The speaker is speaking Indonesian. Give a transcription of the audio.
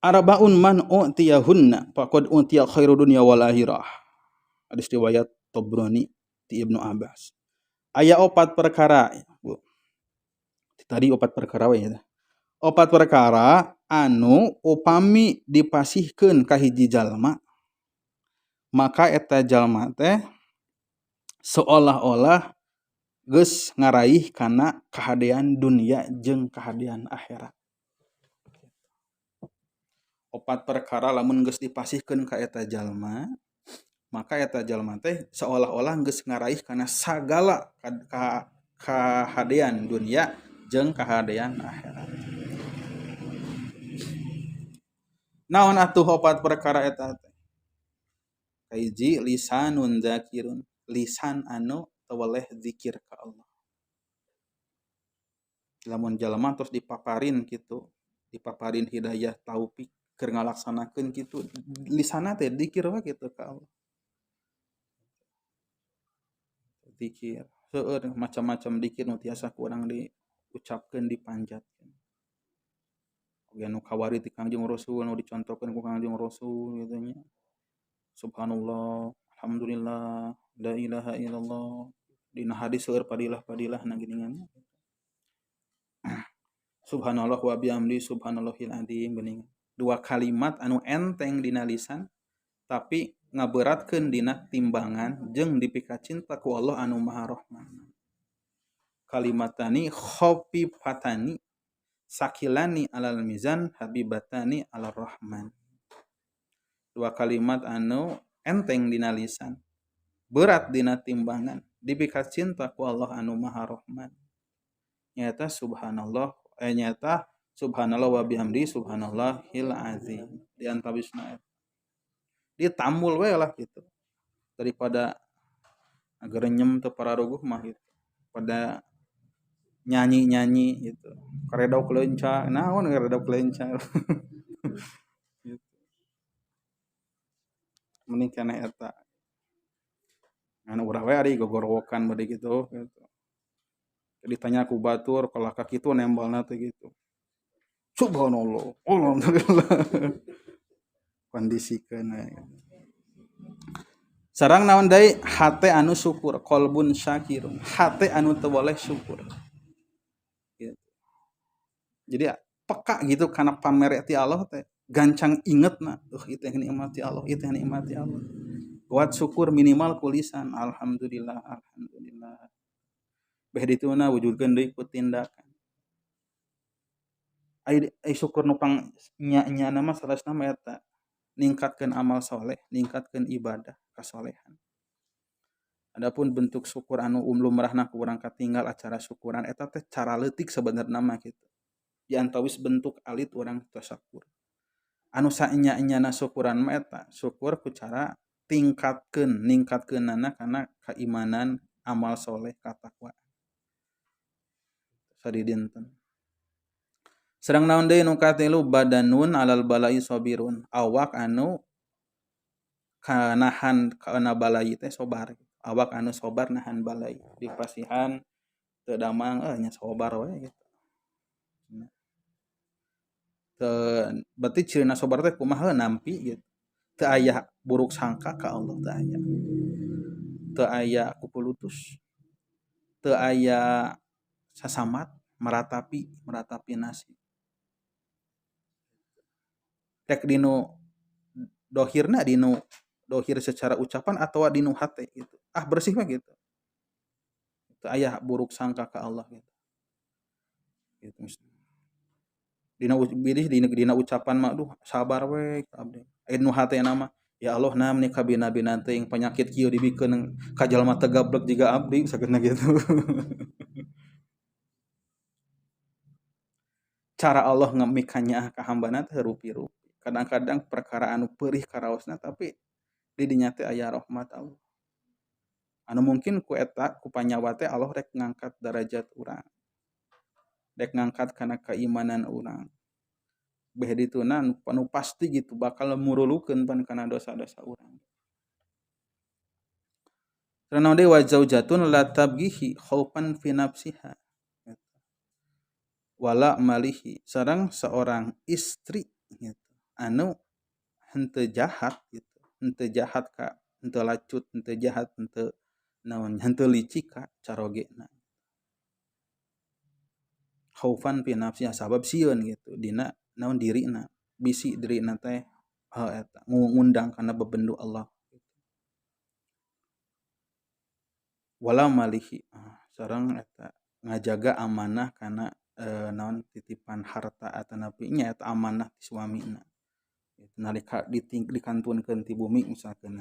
Arbaun man u'tiyahunna faqad utiya khairu dunya wal akhirah. Hadis riwayat Tabrani ti Ibnu Abbas. Aya opat perkara. Tadi opat perkara we ya. Opat perkara anu upami dipasihkeun ka hiji jalma, maka eta jalma teh seolah-olah geus ngaraih kana kahadean dunia jeung kahadean akhirat. Opat perkara lamun geus dipasihkeun ka eta jalma, maka eta jalma teh seolah-olah geus ngaraih kana sagala kahadean dunia jeung kahadean akhirat. Naon atuh opat perkara eta teh? Kahiji lisanun zakirun, lisan anu teweleh zikir ka Allah. Lamun jalma terus dipaparin kitu, dipaparin hidayah taufik keur ngalaksanakeun kitu, lisanna teh zikir we kitu ka Allah. Zikir, seueur macam-macam zikir nu tiasa ku urang diucapkeun dipanjatkeun. Oge anu kawari ti Kangjeng Rasul nu dicontohkeun ku Kangjeng Rasul kitu nya. Subhanallah, alhamdulillah, la ilaha illallah. Dina hadis seueur padilah-padilahna geuningan. Subhanallah wa bihamdi subhanallahil azim geuningan. Dua kalimat anu enteng dina lisan tapi ngaberatkeun dina timbangan jeung dipikacinta ku Allah anu Maha Rahman. Kalimatani khafifatani sakilani alal mizan habibatani alar rahman. Dua kalimat anu enteng dina lisan, berat dina timbangan, dipikacinta ku Allah anu Maha Rahman. Nyata subhanallah, nyata subhanallah wa bihamdi subhanallahil azim. Di antawisna ditambul we lah gitu. Daripada agar nyem teu pararuguh mah gitu. Pada nyanyi-nyanyi gitu. Karedok leunca, naon karedok leunca. Gitu. Mending kana eta. Anu urang we ari gogorowokan bade gitu. Ditanya ku batur kalau kaki itu nembalna teh gitu. Subhanallah, alhamdulillah. Kondisikeun we. Sareng naon deui? Hate anu syukur, qalbun syakirun. Hate anu teu boleh syukur. Gitu. Jadi peka gitu kana pamere ti Allah teh gancang ingetna, ieu teh nikmat ti Allah, ieu teh nikmat ti Allah. Buat syukur minimal ku lisan, alhamdulillah, alhamdulillah. Beh dituna wujudkeun deui ku tindakan. Ai syukur nu pang nya-nyana mah salasna mah eta ningkatkeun amal saleh, ningkatkeun ibadah, kasolehan. Adapun bentuk syukur anu lumrahna ku urang katinggal acara syukuran eta teh cara leutik sabenerna mah kitu. Di antawis bentuk alit urang tasakur. Anu sanya-nyana syukuran mah eta, syukur ku cara ningkatkeunana kana keimanan, amal soleh, katakwaan. Sadidinten. Sareng naon deui nu katilu badanun alal balai sabirun. Awak anu kanahan kana balai teh sobar. Awak anu sobar nahan balai. Dipasihan teu damang nya sobar we gitu. Berarti cirina sobar teh kumaha nampi gitu. Teu aya buruk sangka ka Allah teu aya. Teu aya kupulutus. Teu aya sasamat meratapi nasib. Tek dinu dohirna dinu dohir secara ucapan atau dinu hate gitu. Bersih mah gitu. Teu aya buruk sangka ka Allah gitu. Gitu. Dina ucapan mah aduh sabar we abdi. Nu hatena mah ya Allah naam ni kabina-bina teuing penyakit kieu dibikeun ka jalma teu gablek jiga abdi sakeuna gitu. Cara Allah ngamikanya ka hambana teh rupi-rupi. Kadang-kadang perkara anu peurih karaosna tapi di dinya teh aya rahmat Allah. Anu mungkin ku eta ku panyawa teh Allah rek ngangkat derajat urang. Rek ngangkat kana keimanan urang. Beh dituna anu pasti gitu bakal murulukeun pan kana dosa-dosa urang. Karena deui wa zaujatun la tabghihi khaufan fi nafsiha. Wala malihi sareng seorang istri gitu. anu henteu jahat gitu, henteu jahat ka, henteu lacut, henteu jahat, henteu naon, henteu licik ka carogena. Khaufan fi nafsiha sabab sieun gitu dina naon dirina, bisi dirina teh eta ngundang kana bebendu Allah. Wala malihi sareng eta ngajaga amanah kana naon titipan harta atanapi nya eta amanah ti suamina. Nalika dikantunkeun ti bumi misalkeun